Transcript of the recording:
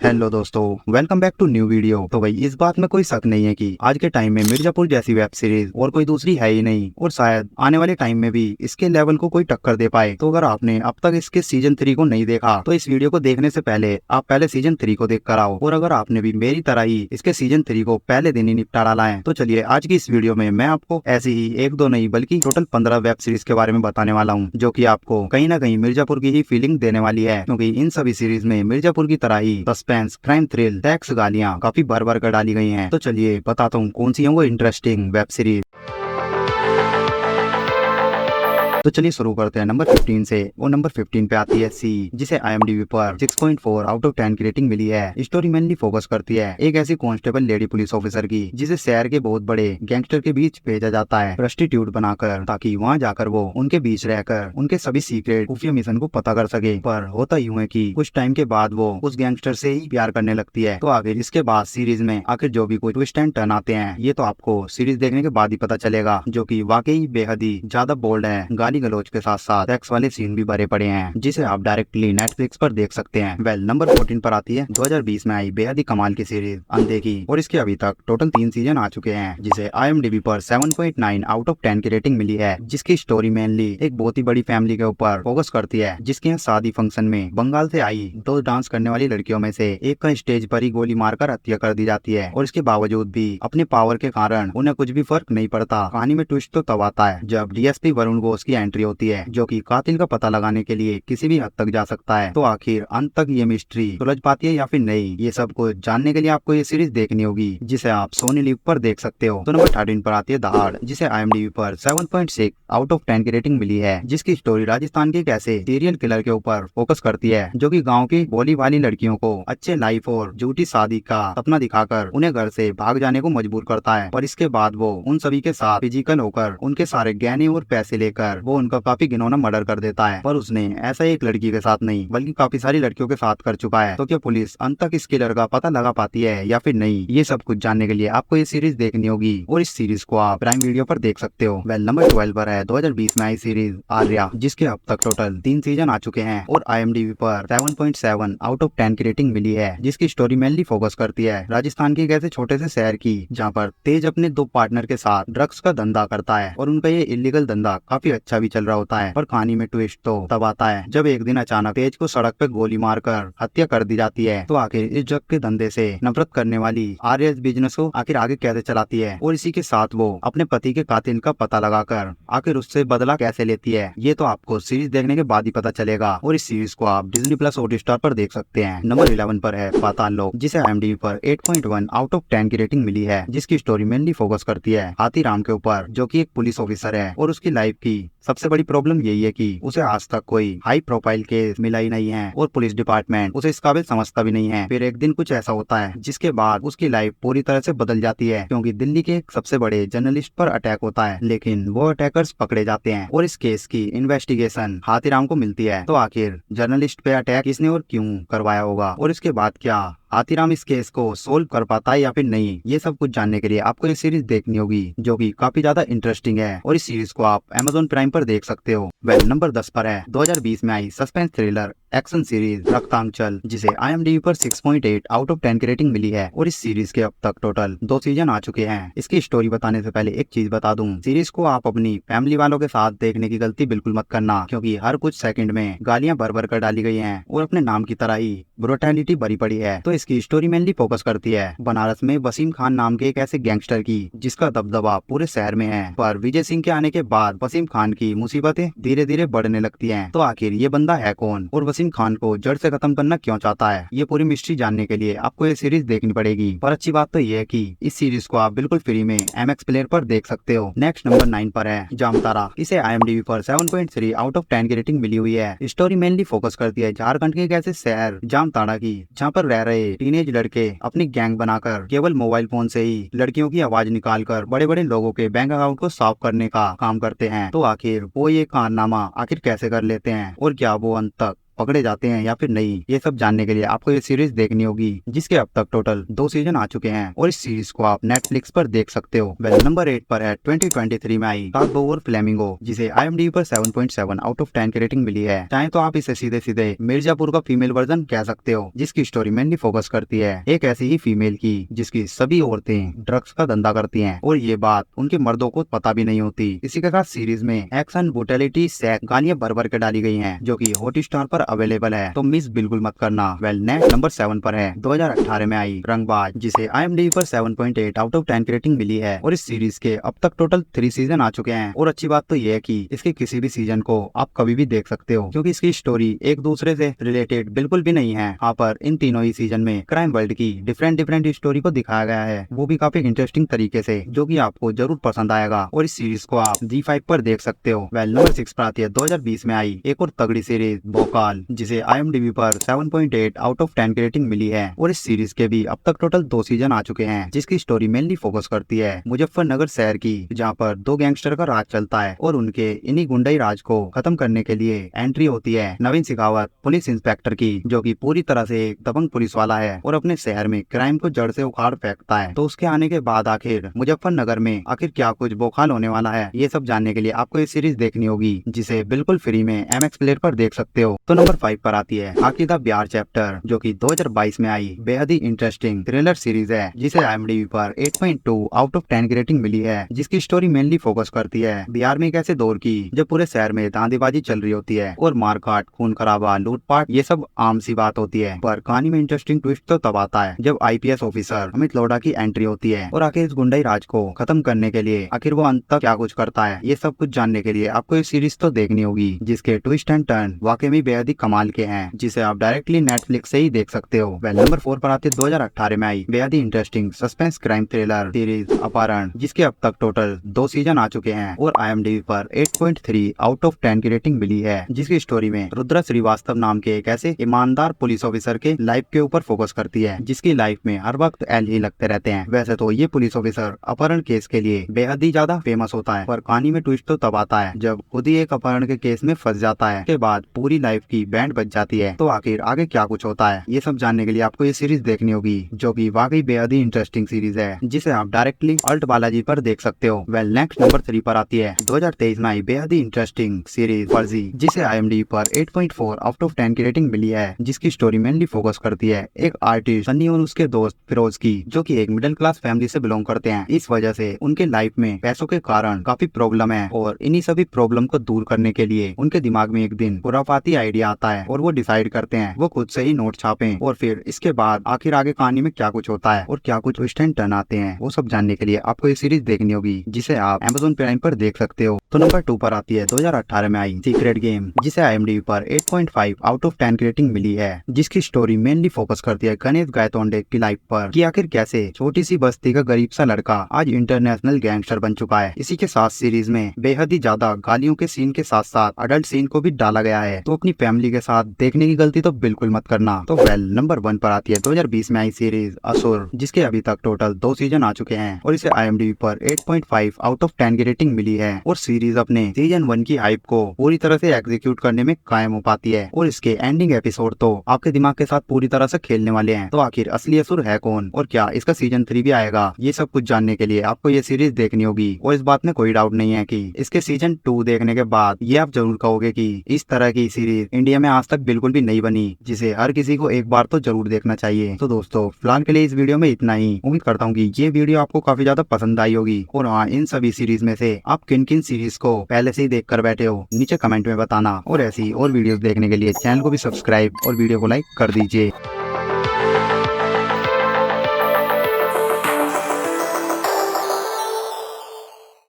Hello दोस्तों, welcome back to new video. तो भाई इस बात में कोई शक नहीं है कि आज के टाइम में मिर्जापुर जैसी वेब सीरीज और कोई दूसरी है ही नहीं, और शायद आने वाले टाइम में भी इसके लेवल को कोई टक्कर दे पाए। तो अगर आपने अब तक इसके सीजन 3 को नहीं देखा तो इस वीडियो को देखने से पहले आप पहले सीजन 3 को देख कर आओ, और अगर आपने भी मेरी तरह ही इसके सीजन 3 को पहले दिन ही निपटा डाला है तो चलिए आज की इस वीडियो में मैं आपको ऐसी ही एक दो नहीं बल्कि टोटल 15 वेब सीरीज के बारे में बताने वाला हूँ, जो की आपको कहीं ना कहीं मिर्जापुर की ही फीलिंग देने वाली है। क्योंकि इन सभी सीरीज में मिर्जापुर की तरह ही सस्पेंस, क्राइम, थ्रिल, टैक्स, गालियां काफी भर भर कर डाली गई हैं। तो चलिए बताता हूँ कौन सी है वो इंटरेस्टिंग वेब सीरीज। तो चलिए शुरू करते हैं नंबर 15 से। वो नंबर 15 पे आती है सी, जिसे IMDb पर 6.4 आउट ऑफ 10 की रेटिंग मिली है। स्टोरी मेनली फोकस करती है एक ऐसी कांस्टेबल लेडी पुलिस ऑफिसर की जिसे शहर के बहुत बड़े गैंगस्टर के बीच भेजा जाता है प्रोस्टिट्यूट बनाकर, ताकि वहाँ जाकर वो उनके बीच रहकर उनके सभी सीक्रेट खुफिया मिशन को पता कर सके। पर होता यूं है कि कुछ टाइम के बाद वो उस गैंगस्टर से ही प्यार करने लगती है। तो आखिर इसके बाद सीरीज में आखिर जो भी कोई ट्विस्ट एंड टर्न आते हैं ये तो आपको सीरीज देखने के बाद ही पता चलेगा, जो की वाकई बेहद ही ज्यादा बोल्ड है। गाली गलोच के साथ साथ सेक्स वाले सीन भी भरे पड़े हैं, जिसे आप डायरेक्टली नेटफ्लिक्स पर देख सकते हैं। वेल नंबर 14 पर आती है 2020 में आई बेहद ही कमाल की सीरीज अनदेखी, और इसके अभी तक टोटल 3 सीजन आ चुके हैं, जिसे IMDb पर 7.9 आउट ऑफ 10 की रेटिंग मिली है। जिसकी स्टोरी मेनली एक बहुत ही बड़ी फैमिली के ऊपर फोकस करती है, जिसके यहाँ शादी फंक्शन में बंगाल से आई 2 डांस करने वाली लड़कियों में से एक का स्टेज पर ही गोली मारकर हत्या कर दी जाती है। और इसके बावजूद भी अपने पावर के कारण उन्हें कुछ भी फर्क नहीं पड़ता। कहानी में ट्विस्ट तो तब आता है जब DSP वरुण घोष की एंट्री होती है, जो कि कातिल का पता लगाने के लिए किसी भी हद तक जा सकता है। तो आखिर अंत तक ये मिस्ट्री सुलझ पाती है या फिर नहीं, ये सब कुछ जानने के लिए आपको ये सीरीज देखनी होगी, जिसे आप सोनी लिव पर देख सकते हो। तो नंबर 13 पर आती है दहाड़, जिसे IMDb पर 7.6 आउट ऑफ 10 की रेटिंग मिली है। जिसकी स्टोरी राजस्थान के एक ऐसे सीरियल किलर के ऊपर फोकस करती है, जो की गाँव की भोली वाली लड़कियों को अच्छे लाइफ और झूठी शादी का सपना दिखाकर उन्हें घर से भाग जाने को मजबूर करता है। और इसके बाद वो उन सभी के साथ फिजिकल होकर उनके सारे गहने और पैसे लेकर वो उनका काफी घिनौना मर्डर कर देता है। पर उसने ऐसा एक लड़की के साथ नहीं बल्कि काफी सारी लड़कियों के साथ कर चुका है। तो क्या पुलिस अंत तक इस किलर का पता लगा पाती है या फिर नहीं, ये सब कुछ जानने के लिए आपको ये सीरीज देखनी होगी, और इस सीरीज को आप प्राइम वीडियो पर देख सकते हो। वेल नंबर 12 पर है 2020 में आई सीरीज आर्या, जिसके अब तक टोटल 3 सीजन आ चुके हैं और IMDb पर 7.7 आउट ऑफ 10 की रेटिंग मिली है। जिसकी स्टोरी मेनली फोकस करती है राजस्थान के एक ऐसे छोटे से शहर की, जहाँ पर तेज अपने 2 पार्टनर के साथ ड्रग्स का धंधा करता है, और उनका ये इलीगल धंधा काफी अच्छा भी चल रहा होता है। पर कहानी में ट्विस्ट तो तब आता है जब एक दिन अचानक तेज को सड़क पे गोली मारकर हत्या कर दी जाती है। तो आखिर इस जग के धंधे से नफरत करने वाली आर्या इस बिजनेस को आखिर आगे कैसे चलाती है, और इसी के साथ वो अपने पति के कातिल का पता लगाकर आखिर उससे बदला कैसे लेती है, ये तो आपको सीरीज देखने के बाद ही पता चलेगा। और इस सीरीज को आप Disney+ हॉटस्टार पर देख सकते हैं। नंबर 11 पर है पाताल लोक, जिसे IMDb पर 8.1 आउट ऑफ 10 की रेटिंग मिली है। जिसकी स्टोरी मेनली फोकस करती है हाथीराम के ऊपर, जो की एक पुलिस ऑफिसर है, और उसकी लाइफ की सबसे बड़ी प्रॉब्लम यही है कि उसे आज तक कोई हाई प्रोफाइल केस मिला ही नहीं है, और पुलिस डिपार्टमेंट उसे इस काबिल समझता भी नहीं है। फिर एक दिन कुछ ऐसा होता है जिसके बाद उसकी लाइफ पूरी तरह से बदल जाती है, क्योंकि दिल्ली के एक सबसे बड़े जर्नलिस्ट पर अटैक होता है, लेकिन वो अटैकर्स पकड़े जाते हैं, और इस केस की इन्वेस्टिगेशन हाथीराम को मिलती है। तो आखिर जर्नलिस्ट पे अटैक किसने और क्यों करवाया होगा, और इसके बाद क्या हाथीराम इस केस को सोल्व कर पाता है या फिर नहीं, ये सब कुछ जानने के लिए आपको ये सीरीज देखनी होगी, जो कि काफी ज्यादा इंटरेस्टिंग है। और इस सीरीज को आप Amazon प्राइम पर देख सकते हो। वेल नंबर 10 पर है 2020 में आई suspense thriller action series Raktanchal, जिसे IMDb पर 6.8 आउट ऑफ 10 की रेटिंग मिली है। और इस सीरीज के अब तक टोटल 2 सीजन आ चुके हैं। इसकी स्टोरी बताने से पहले एक चीज बता दूं, सीरीज को आप अपनी फैमिली वालों के साथ देखने की गलती बिल्कुल मत करना, क्योंकि हर कुछ सेकंड में गालियां भर भर कर डाली गई हैं, और अपने नाम की तरह ही ब्रुटैलिटी भरी पड़ी है। तो इसकी स्टोरी मेनली फोकस करती है बनारस में वसीम खान नाम के एक ऐसे गैंगस्टर की, जिसका दबदबा पूरे शहर में है। पर विजय सिंह के आने के बाद वसीम खान की मुसीबतें धीरे धीरे बढ़ने लगती हैं। तो आखिर ये बंदा है कौन, और वसीम खान को जड़ से खत्म करना क्यों चाहता है, ये पूरी मिस्ट्री जानने के लिए आपको ये सीरीज देखनी पड़ेगी। पर अच्छी बात तो ये है कि इस सीरीज को आप बिल्कुल फ्री में MX प्लेयर पर देख सकते हो। नेक्स्ट नंबर 9 पर है जामतारा, इसे IMDb पर 7.3 आउट ऑफ 10 की रेटिंग मिली हुई है। स्टोरी मेनली फोकस करती है झारखंड के एक ऐसे शहर जामताड़ा की, जहाँ पर रह रहे टीनेज लड़के अपनी गैंग बनाकर केवल मोबाइल फोन से ही लड़कियों की आवाज निकालकर बड़े बड़े लोगों के बैंक अकाउंट को साफ करने का काम करते हैं। तो आखिर वो ये कारनामा आखिर कैसे कर लेते हैं, और क्या वो अंत तक पकड़े जाते हैं या फिर नहीं, ये सब जानने के लिए आपको ये सीरीज देखनी होगी, जिसके अब तक टोटल 2 सीजन आ चुके हैं और इस सीरीज को आप नेटफ्लिक्स पर देख सकते हो। नंबर 8 पर है 2023 में आई सात बहू और फ्लेमिंगो, जिसे IMDb पर 7.7 आउट ऑफ 10 की रेटिंग मिली है। चाहे तो आप इसे सीधे सीधे मिर्जापुर का फीमेल वर्जन कह सकते हो, जिसकी स्टोरी मेनली फोकस करती है एक ऐसी ही फीमेल की जिसकी सभी औरतें ड्रग्स का धंधा करती हैं और ये बात उनके मर्दों को पता भी नहीं होती। इसी के साथ सीरीज में एक्शन, ब्रूटैलिटी, सेक्स, गालियां भर भर के डाली गई हैं, जो कि हॉटस्टार पर अवेलेबल है, तो मिस बिल्कुल मत करना। नेक्स्ट नंबर 7 पर है 2018 में आई रंगबाज, जिसे IMDb पर 7.8 आउट ऑफ 10 की रेटिंग मिली है और इस सीरीज के अब तक टोटल 3 सीजन आ चुके हैं। और अच्छी बात तो ये है कि इसके किसी भी सीजन को आप कभी भी देख सकते हो, क्योंकि इसकी स्टोरी एक दूसरे से रिलेटेड बिल्कुल भी नहीं है। यहाँ पर इन तीनों ही सीजन में क्राइम वर्ल्ड की डिफरेंट स्टोरी को दिखाया गया है, वो भी काफी इंटरेस्टिंग तरीके से, जो कि आपको जरूर पसंद आएगा और इस सीरीज को आप Z5 पर देख सकते हो। नंबर 6 पर आती है 2020 में आई एक और तगड़ी सीरीज भोकाल, जिसे IMDb पर 7.8 आउट ऑफ 10 की रेटिंग मिली है और इस सीरीज के भी अब तक टोटल 2 सीजन आ चुके हैं, जिसकी स्टोरी मेनली फोकस करती है मुजफ्फरनगर शहर की, जहाँ पर 2 गैंगस्टर का राज चलता है और उनके इन्हीं गुंडाई राज को खत्म करने के लिए एंट्री होती है नवीन सिखावत पुलिस इंस्पेक्टर की, जो कि पूरी तरह से एक दबंग पुलिस वाला है और अपने शहर में क्राइम को जड़ से उखाड़ फेंकता है। तो उसके आने के बाद आखिर मुजफ्फरनगर में आखिर क्या कुछ बौखाल होने वाला है, ये सब जानने के लिए आपको ये सीरीज देखनी होगी, जिसे बिल्कुल फ्री में MX प्लेयर पर देख सकते हो। तो नंबर 5 पर आती है आकिदा बिहार चैप्टर, जो कि 2022 में आई बेहद ही इंटरेस्टिंग थ्रिलर सीरीज है, जिसे IMDb पर 8.2 आउट ऑफ 10 की रेटिंग मिली है, जिसकी स्टोरी मेनली फोकस करती है बिहार में एक ऐसे दौर की जब पूरे शहर में धांधेबाजी चल रही होती है और मारकाट, खून खराबा, लूटपाट, ये सब आम सी बात होती है। पर कहानी में इंटरेस्टिंग ट्विस्ट तो तब आता है जब IPS ऑफिसर अमित लोढ़ा की एंट्री होती है और आखिर इस गुंडाई राज को खत्म करने के लिए आखिर वो अंत तक क्या कुछ करता है, ये सब कुछ जानने के लिए आपको ये सीरीज तो देखनी होगी, जिसके ट्विस्ट एंड टर्न वाकई में बेहद ही कमाल के हैं, जिसे आप डायरेक्टली नेटफ्लिक्स से ही देख सकते हो। नंबर 4 पर आते 2018 में आई बेहद ही interesting suspense crime thriller series Apharan, जिसके अब तक टोटल 2 सीजन आ चुके हैं और IMDb पर 8.3 आउट ऑफ 10 की रेटिंग मिली है, जिसकी स्टोरी में रुद्रा श्रीवास्तव नाम के एक ऐसे ईमानदार पुलिस ऑफिसर के लाइफ के ऊपर फोकस करती है, जिसकी लाइफ में हर वक्त एल ही लगते रहते हैं। वैसे तो ये पुलिस ऑफिसर अपहरण केस के लिए बेहद ही ज्यादा फेमस होता है, पर कहानी में ट्विस्ट तो तब आता है जब खुद ही एक अपहरण के केस में फंस जाता है। के बाद पूरी लाइफ की बैंड बज जाती है। तो आखिर आगे क्या कुछ होता है, ये सब जानने के लिए आपको ये सीरीज देखनी होगी, जो कि वाकई बेहद ही इंटरेस्टिंग सीरीज है, जिसे आप डायरेक्टली अल्ट बालाजी पर देख सकते हो। नेक्स्ट नंबर 3 पर आती है 2023 में आई बेहद ही इंटरेस्टिंग सीरीज फर्जी, जिसे IMDb पर 8.4 आउट ऑफ 10 की रेटिंग मिली है, जिसकी स्टोरी मेनली फोकस करती है एक आर्टिस्ट सन्नी और उसके दोस्त फिरोज की, जो कि एक मिडिल क्लास फैमिली से बिलोंग करते हैं। इस वजह से उनके लाइफ में पैसों के कारण काफी प्रॉब्लम है और इन्हीं सभी प्रॉब्लम को दूर करने के लिए उनके दिमाग में एक दिन खुराफाती आइडिया आता है और वो डिसाइड करते हैं वो खुद से ही नोट छापें। और फिर इसके बाद आखिर आगे कहानी में क्या कुछ होता है और क्या कुछ ट्विस्ट एंड टर्न आते हैं, वो सब जानने के लिए आपको ये सीरीज देखनी होगी, जिसे आप Amazon प्राइम पर देख सकते हो। तो नंबर 2 पर आती है 2018 में आई सीक्रेट गेम, जिसे IMDb पर 8.5 आउट ऑफ 10 की रेटिंग मिली है, जिसकी स्टोरी मेनली फोकस करती है गणेश गायतोंडे की लाइफ पर कि आखिर कैसे छोटी सी बस्ती का गरीब सा लड़का आज इंटरनेशनल गैंगस्टर बन चुका है। इसी के साथ सीरीज में बेहद ही ज्यादा गालियों के सीन के साथ साथ अडल्ट सीन को भी डाला गया है, तो अपनी फैमिली के साथ देखने की गलती तो बिल्कुल मत करना। तो नंबर 1 पर आती है 2020 में आई सीरीज असुर, जिसके अभी तक टोटल 2 सीजन आ चुके हैं और इसे IMDb पर 8.5 आउट ऑफ 10 की रेटिंग मिली है और सीरीज अपने सीजन 1 की हाइप को पूरी तरह से एग्जीक्यूट करने में कायम हो पाती है और इसके एंडिंग एपिसोड तो आपके दिमाग के साथ पूरी तरह से खेलने वाले हैं। तो आखिर असली असुर है कौन और क्या इसका सीजन 3 भी आएगा, ये सब कुछ जानने के लिए आपको ये सीरीज देखनी होगी और इस बात में कोई डाउट नहीं है कि इसके सीजन 2 देखने के बाद ये आप जरूर कहोगे कि इस तरह की सीरीज इंडिया में आज तक बिल्कुल भी नहीं बनी, जिसे हर किसी को एक बार तो जरूर देखना चाहिए। तो दोस्तों फिलहाल के लिए इस वीडियो में इतना ही। उम्मीद करता हूँ कि ये वीडियो आपको काफी ज्यादा पसंद आई होगी और हाँ, इन सभी सीरीज में से आप किन किन सीरीज को पहले से ही देख कर बैठे हो, नीचे कमेंट में बताना और ऐसी और वीडियोस देखने के लिए चैनल को भी सब्सक्राइब और वीडियो को लाइक कर दीजिए।